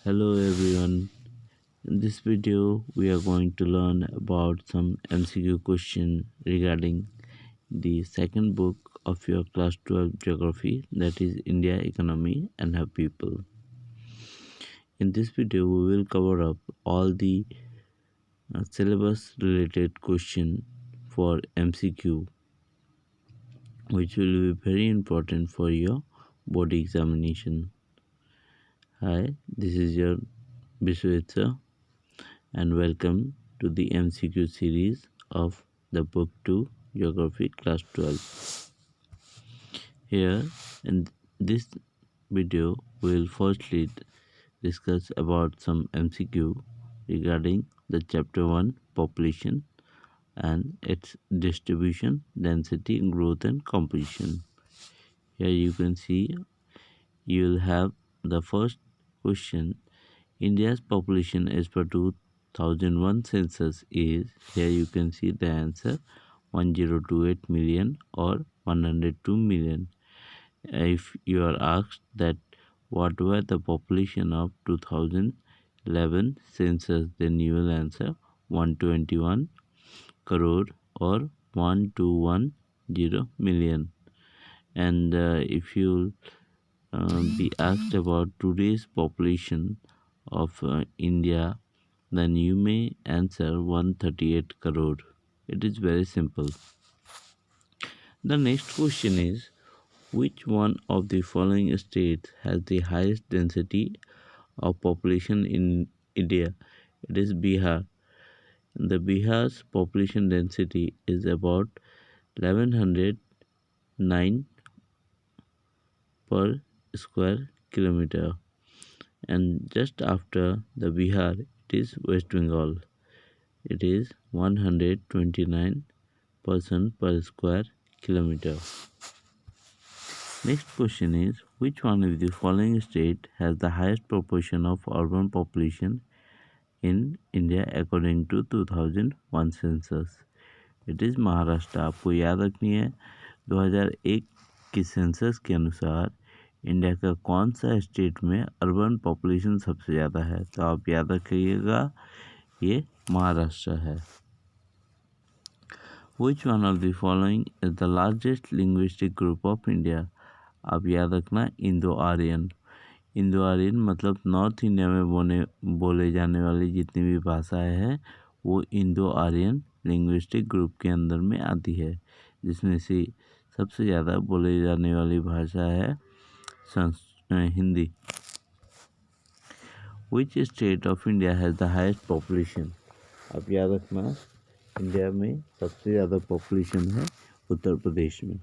Hello everyone. In this video, we are going to learn about some MCQ question regarding the second book of your class 12 geography, that is India economy and her people. In this video, we will cover up all the syllabus related question for MCQ, which will be very important for your board examination. Hi, this is your Biswetsa and welcome to the MCQ series of the book 2 Geography class 12. Here in this video we will firstly discuss about some MCQ regarding the chapter 1 population and its distribution, density, growth and composition. Here you can see you will have the first question. India's population as per 2001 census is, here you can see the answer, 1028 million or 102 million. If you are asked that what were the population of 2011 census, then you will answer 121 crore or 1210 million. And if you be asked about today's population of India, then you may answer 138 crore. It is very simple. The next question is, which one of the following states has the highest density of population in India? It is Bihar. The Bihar's population density is about 1109 per square kilometer, and just after the Bihar it is West Bengal. It is 129 person per square kilometer. Next question is, which one of the following state has the highest proportion of urban population in India according to 2001 census? It is Maharashtra. आपको याद रखनी है 2001 की census के अनुसार India का कौन सा स्टेट में अर्बन पॉपुलेशन सबसे ज़्यादा है, तो आप याद रखिएगा ये महाराष्ट्र है. Which one of the following is the largest linguistic group of India? आप याद रखना इंडो आर्यन. इंडो आर्यन मतलब नॉर्थ इंडिया में बोले जाने वाली जितनी भी भाषाएं हैं वो इंडो आर्यन लिंग्विस्टिक ग्रुप के अंदर में आती है, जिसमें से सबसे ज़्यादा बोले जाने वाली भाषा है Hindi. Which state of India has the highest population? आप याद रखना इंडिया में सबसे ज़्यादा पॉपुलेशन है उत्तर प्रदेश में.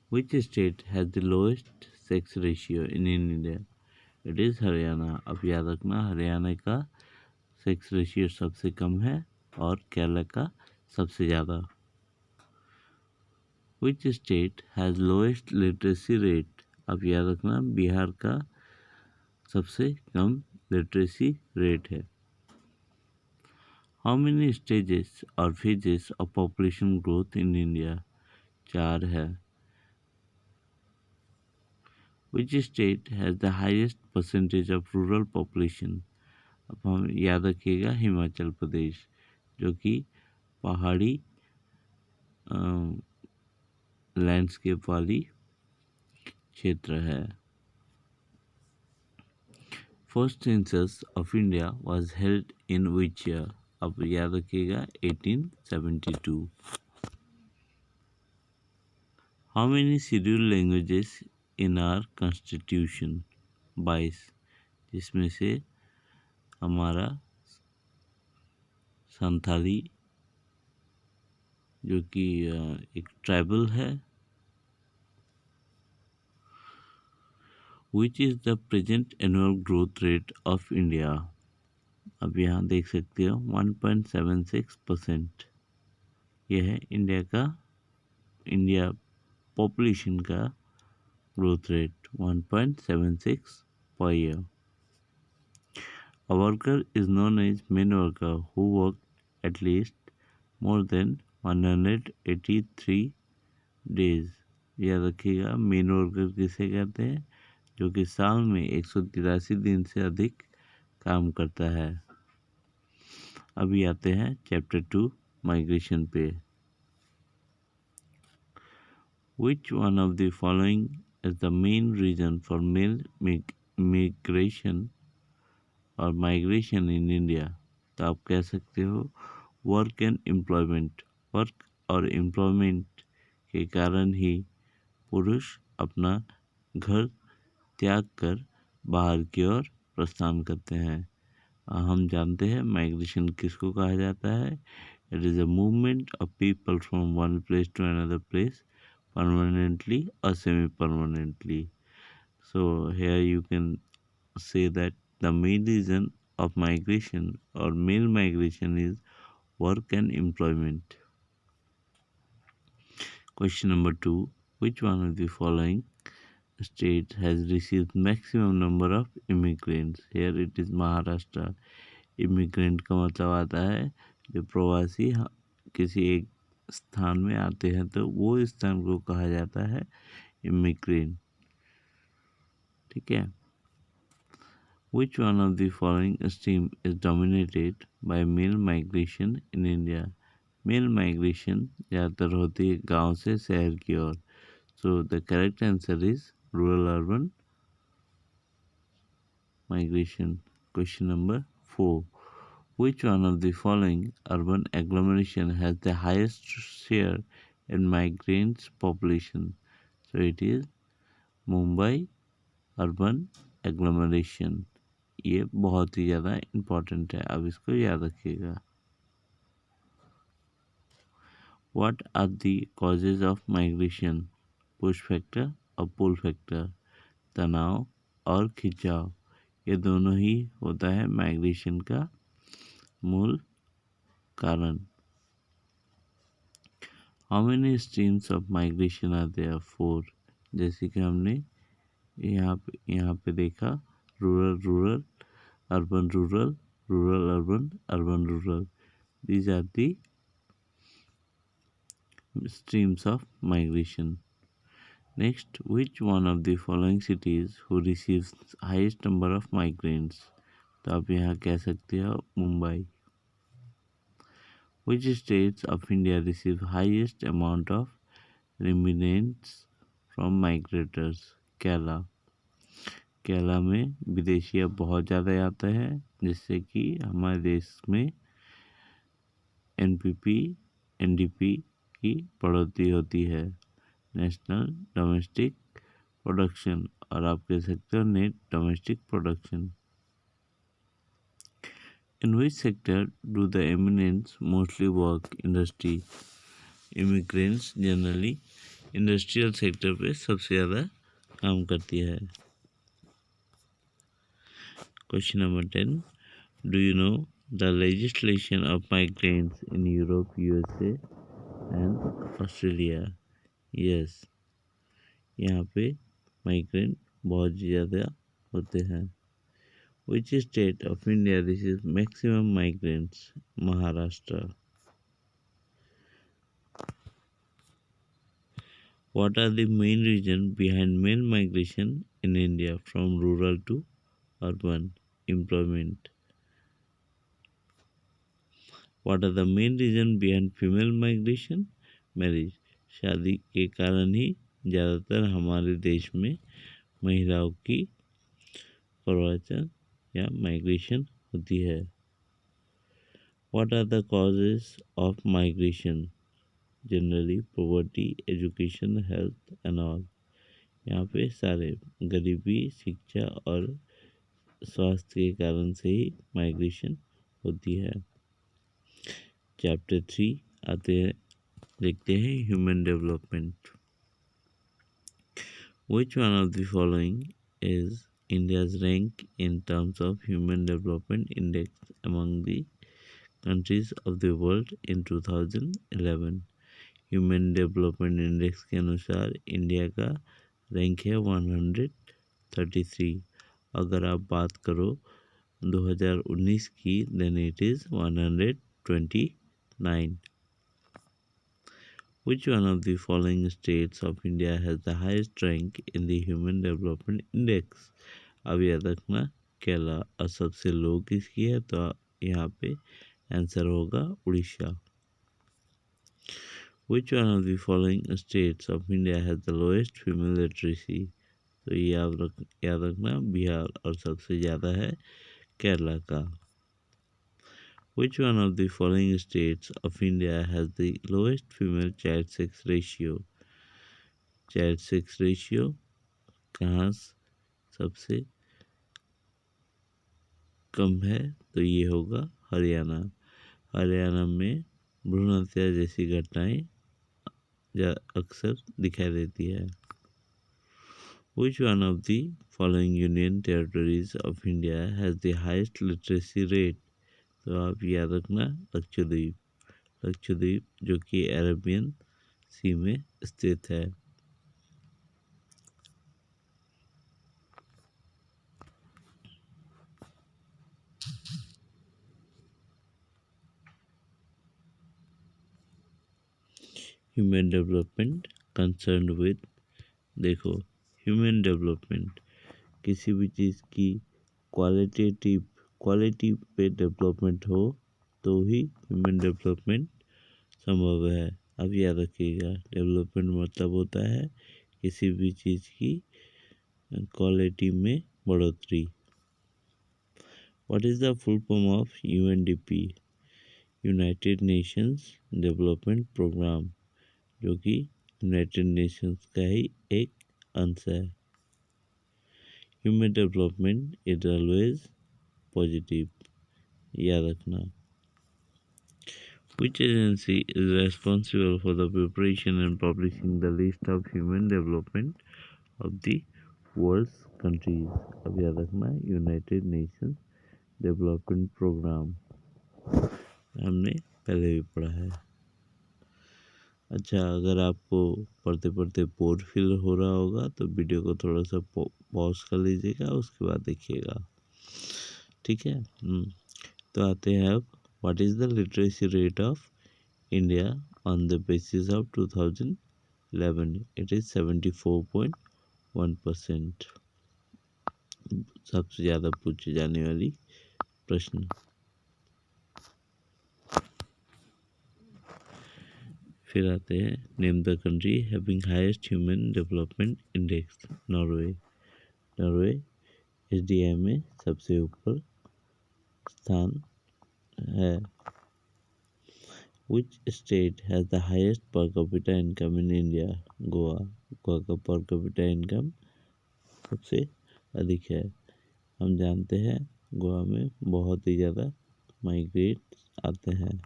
Which state has the lowest sex ratio in India? It is Haryana. अब याद रखना हरियाणा का सेक्स रेशियो सबसे कम है और केरला का सबसे ज़्यादा. Which state has lowest literacy rate? अब याद रखना बिहार का सबसे कम लिटरेसी रेट है. How many stages or phases of population growth in India? 4 है. Which state has the highest percentage of rural population? अब हम याद रखिएगा हिमाचल प्रदेश, जो कि पहाड़ी लैंडस्केप वाली क्षेत्र है. First census of India was held in which year? अब याद रखिएगा 1872. How many scheduled languages in our constitution? 22, जिसमें से हमारा संथाली जो कि एक ट्राइबल है. Which is the present annual growth rate of India? अब यहाँ देख सकते हो 1.76%. यह है इंडिया पॉपुलेशन का growth rate 1.76 per year. A worker is known as main worker who worked at least more than 183 days. याद रखिएगा मेन वर्कर किसे कहते हैं? जो कि साल में 183 दिन से अधिक काम करता है। अभी आते हैं चैप्टर 2 माइग्रेशन पे। Which one of the following is the main reason for male migration और माइग्रेशन इन इंडिया? तो आप कह सकते हो वर्क एंड एम्प्लॉयमेंट। वर्क और एम्प्लॉयमेंट के कारण ही पुरुष अपना घर त्याग कर बाहर की ओर प्रस्थान करते हैं। हम जानते हैं माइग्रेशन किसको कहा जाता है। It is a movement of people from one place to another place permanently or semi-permanently. So here you can say that the main reason of migration or male migration is work and employment. Question number 2. Which one of the following states has received maximum number of immigrants? Here it is Maharashtra. Immigrant का मतलब आता है जो प्रवासी किसी एक स्थान में आते हैं तो वो स्थान को कहा जाता है इमिग्रेंट। ठीक है। Which one of the following stream is dominated by male migration in India? Male migration ज़्यादातर होती है गांव से शहर की ओर। So the correct answer is rural urban migration. Question number 4. Which one of the following urban agglomeration has the highest share in migrants population? So it is Mumbai urban agglomeration. ये बहुत ही ज़्यादा इम्पोर्टेंट है, अब इसको याद रखिएगा। What are the causes of migration? Push factor और पुल फैक्टर, तनाव और खिंचाव, ये दोनों ही होता है माइग्रेशन का मूल कारण। How many streams of migration are there? 4। जैसे कि हमने यहाँ पे देखा rural rural, urban rural, rural urban, urban rural. These are the streams of migration. Next, which one of the following cities who receives highest number of migrants? तो आप यहाँ कह सकते हो Mumbai. Which states of India receive highest amount of remittance from migrators? Kerala. Kerala में विदेशी अब बहुत ज़्यादा आते हैं जिससे कि हमारे देश में एनपीपी एनडीपी की बढ़ोतरी होती है, नेशनल डोमेस्टिक प्रोडक्शन, और आप कह सकते हो net domestic production. In which sector do the immigrants mostly work? Industry. Immigrants generally industrial sector पे सबसे ज़्यादा काम करती है। Question number 10. Do you know the legislation of migrants in Europe, USA and Australia? Yes. यहाँ पे migrant बहुत ज़्यादा होते हैं। Which state of India receives maximum migrants? Maharashtra. What are the main reasons behind male migration in India from rural to urban? Employment. What are the main reasons behind female migration? Marriage. शादी के कारण ही ज़्यादातर हमारे देश में महिलाओं की प्रवासन या माइग्रेशन होती है। What are the causes of migration? Generally poverty, education, health and all. यहाँ पे सारे गरीबी, शिक्षा और स्वास्थ्य के कारण से ही माइग्रेशन होती है। चैप्टर 3 आते हैं, देखते हैं human development. Which one of the following is India's rank in terms of Human Development Index among the countries of the world in 2011? Human development index के अनुसार इंडिया का रैंक है 133। अगर आप बात करो 2019 की, then it is 129। Which one of the following states of India has the highest rank in the Human Development Index? अब याद रखना केरला और सबसे लो किसकी है, तो यहाँ पे आंसर होगा Orissa. Which one of the following states of India has the lowest female literacy? तो ये याद रखना बिहार और सबसे ज़्यादा है केरला का। Which one of the following states of India has the lowest female child sex ratio? Child sex ratio कहाँ सबसे कम है, तो ये होगा हरियाणा। हरियाणा में भ्रूण हत्या जैसी घटनाएं अक्सर दिखाई देती है। Which one of the following union territories of India has the highest literacy rate? तो आप याद रखना लक्षद्वीप। लक्षद्वीप जो कि अरेबियन सी में स्थित है। ह्यूमन डेवलपमेंट कंसर्न विद, देखो ह्यूमन डेवलपमेंट किसी भी चीज़ की क्वालिटी पे डेवलपमेंट हो तो ही ह्यूमन डेवलपमेंट संभव है। अब याद रखिएगा डेवलपमेंट मतलब होता है किसी भी चीज़ की क्वालिटी में बढ़ोतरी। What is the full form of UNDP? United Nations development program, जो कि यूनाइटेड नेशंस का ही एक अंश है। Human development is always positive, याद रखना। Which agency is responsible for the preparation and publishing the list of human development of the world's countries? अब याद रखना यूनाइटेड नेशंस डेवलपमेंट प्रोग्राम, हमने पहले भी पढ़ा है। अच्छा, अगर आपको पढ़ते पढ़ते बोर फील हो रहा होगा तो वीडियो को थोड़ा सा पॉज कर लीजिएगा, उसके बाद देखिएगा, ठीक है। तो आते हैं अब, what is the literacy rate of India on the basis of 2011? It is 74.1%। सबसे ज़्यादा पूछे जाने वाली प्रश्न। फिर आते हैं, name the country having highest human development index. Norway. Norway SDI में सबसे ऊपर स्थान है। Which state has the highest per capita income in India? Goa. Goa का पर कैपिटा इनकम सबसे अधिक है। हम जानते हैं गोवा में बहुत ही ज़्यादा माइग्रेट आते हैं।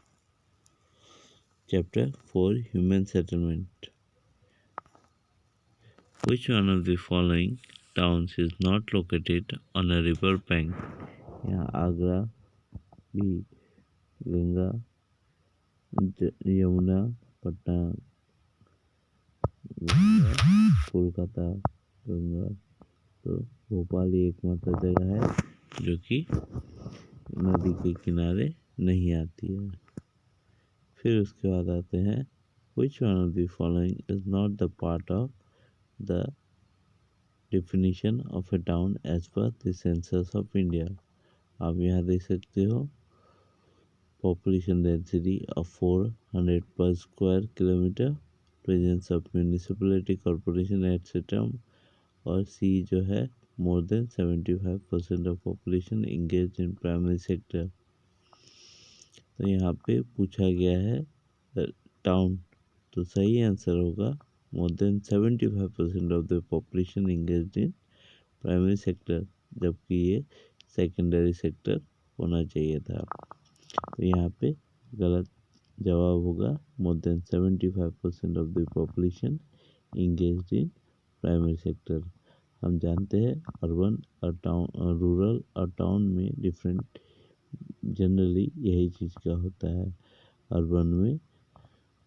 Chapter 4 human settlement. Which one of the following towns is not located on a river bank? यहाँ आगरा भी, गंगा, यमुना, पटना, कोलकाता, गंगा, तो भोपाल ही एकमात्र जगह है जो कि नदी के किनारे नहीं आती है। फिर उसके बाद आते हैं, which one of the following is not the part of the definition of a town as per the census of India? आप यहाँ देख सकते हो population density of 400 per square kilometer, presence of municipality, corporation etc. और C जो है more than 75% of population engaged in primary sector। तो यहाँ पे पूछा गया है टाउन, तो सही आंसर होगा more than 75% of the population engaged in primary sector, जबकि ये सेकेंडरी सेक्टर होना चाहिए था। तो यहाँ पे गलत जवाब होगा more than 75% of the population engaged in primary sector. हम जानते हैं अर्बन और टाउन, रूरल और टाउन में डिफरेंट जनरली यही चीज़ का होता है। अर्बन में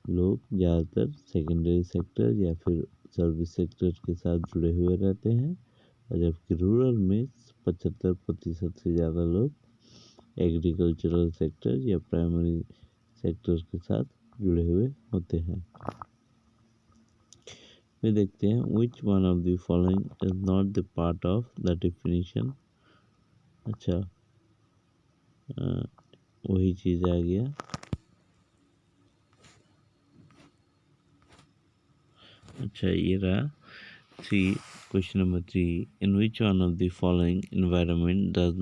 लोग ज़्यादातर सेकेंडरी सेक्टर या फिर सर्विस सेक्टर के साथ जुड़े हुए रहते हैं, और जबकि रूरल में 75% से ज़्यादा लोग एग्रीकल्चरल सेक्टर या प्राइमरी सेक्टर के साथ जुड़े हुए होते हैं। फिर देखते हैं which one of the following is not the part of the definition. अच्छा, वही चीज़ आ गया। अच्छा, ये रहा question number 3, in which one of the following environment does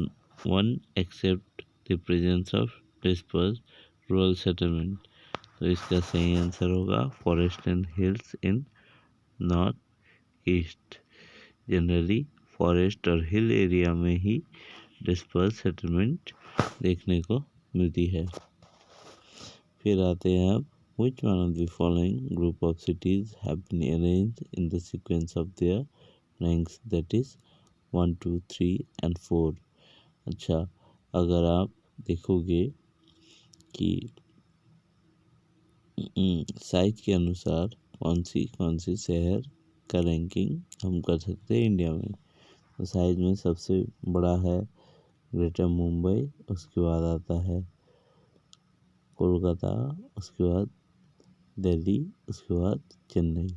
one accept the presence of dispersed rural settlement. तो इसका सही आंसर होगा forest and hills in north east. Generally forest और हिल एरिया में ही डिस्पर्स सेटलमेंट देखने को मिलती है। फिर आते हैं अब which one of the following group of cities have been arranged in the sequence of their ranks, that is 1 2 3 and 4। अच्छा, अगर आप देखोगे कि साइज के अनुसार कौन सी शहर का रैंकिंग हम कर सकते हैं इंडिया में, तो साइज में सबसे बड़ा है ग्रेटर मुंबई, उसके बाद आता है कोलकाता, उसके बाद दिल्ली, उसके बाद चेन्नई।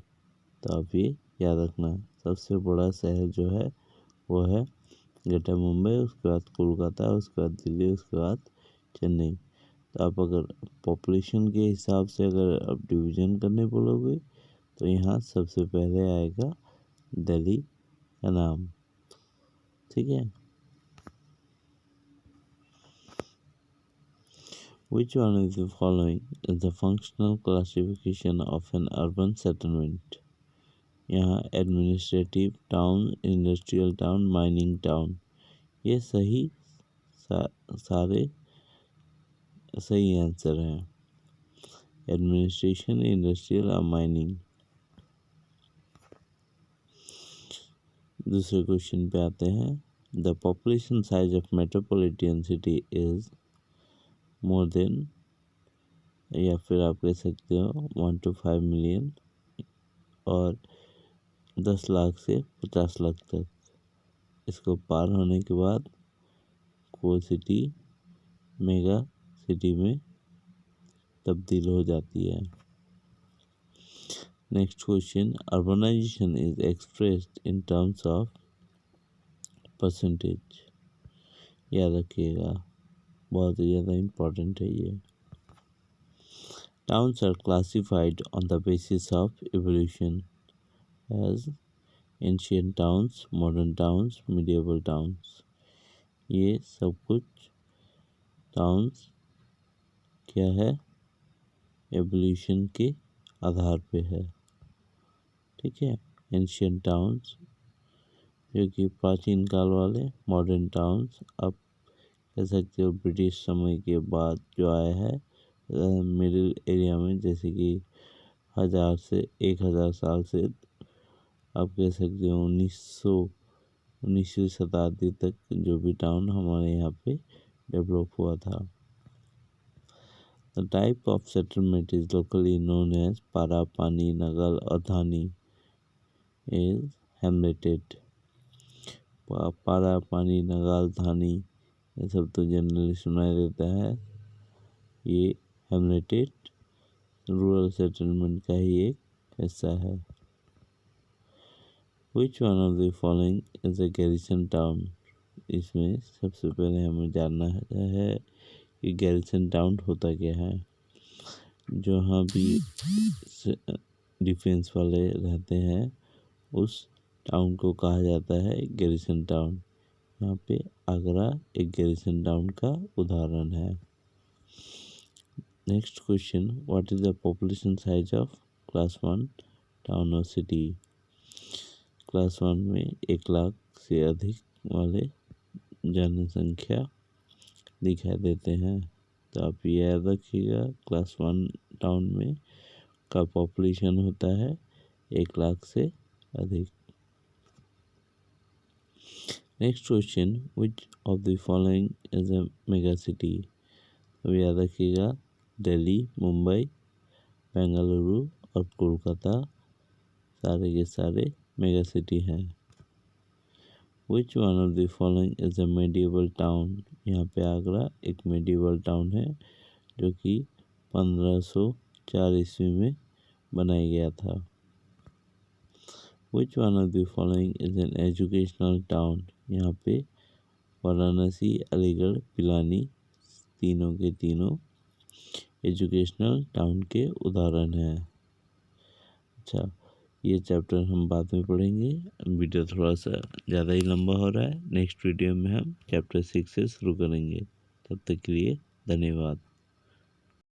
तो आप ये याद रखना, सबसे बड़ा शहर जो है वो है ग्रेटर मुंबई, उसके बाद कोलकाता, उसके बाद दिल्ली, उसके बाद चेन्नई। तो आप अगर पॉपुलेशन के हिसाब से अगर आप डिवीज़न करने बोलोगे तो यहाँ सबसे पहले आएगा दिल्ली का नाम। ठीक है। Which one of the following is the functional classification of an urban settlement? यहाँ administrative town, industrial town, mining town, ये सारे सही आंसर हैं। एडमिनिस्ट्रेशन, इंडस्ट्रियल और माइनिंग। दूसरे क्वेश्चन पे आते हैं। The population size of metropolitan city is more than, या फिर आप कह सकते हो 1 to 5 मिलियन और 10 लाख से 50 लाख तक। इसको पार होने के बाद कोई सिटी मेगा सिटी में तब्दील हो जाती है। Next question, urbanization is expressed in terms of percentage. याद रखिएगा, बहुत ही ज़्यादा इम्पोर्टेंट है ये। Towns are classified on the basis of evolution as ancient towns, modern towns, medieval towns. ये सब कुछ टाउन्स क्या है, एवोल्यूशन के आधार पे है। ठीक है। एंशिएंट टाउन्स जो कि प्राचीन काल वाले, मॉडर्न टाउन्स आप कह सकते हो ब्रिटिश समय के बाद जो आया है मिडिल एरिया में, जैसे कि 1000 से 1000 साल से आप कह सकते हो 19वीं शताब्दी तक जो भी टाउन हमारे यहाँ पे डेवलप हुआ था। The type of settlement is locally known as para, pani, नगल और धानी इज हेमलेटेड। पारा, पानी, नगाल, धानी ये सब तो जनरली सुनाई देता है। ये हेमलेटेड रूरल सेटलमेंट का ही एक हिस्सा है। विच one of the following is a garrison town. इसमें सबसे पहले हमें जानना है कि गैरिसन टाउन होता क्या है। जहाँ भी डिफेंस वाले रहते हैं उस टाउन को कहा जाता है गैरिसन टाउन। यहाँ पे आगरा एक गैरिसन टाउन का उदाहरण है। Next question, what is the population size of class 1 town और सिटी। क्लास 1 में 1 लाख से अधिक वाले जनसंख्या दिखाई देते हैं। तो आप ये याद रखिएगा, क्लास 1 टाउन में का पॉपुलेशन होता है 1 लाख से अधिक। Next question, which of the following is a mega city. तो याद रखिएगा, दिल्ली, मुंबई, बेंगलुरु और कोलकाता सारे के सारे मेगा सिटी हैं। Which one of the following is a medieval town. यहाँ पे आगरा एक मेडिएवल टाउन है जो कि 1504 ईस्वी में बनाया गया था। विच one of the following is an educational town. यहाँ पे वाराणसी, अलीगढ़, पिलानी तीनों के तीनों एजुकेशनल टाउन के उदाहरण हैं। अच्छा, ये चैप्टर हम बाद में पढ़ेंगे। वीडियो थोड़ा सा ज़्यादा ही लंबा हो रहा है। नेक्स्ट वीडियो में हम चैप्टर 6 से शुरू करेंगे। तब तक के लिए धन्यवाद।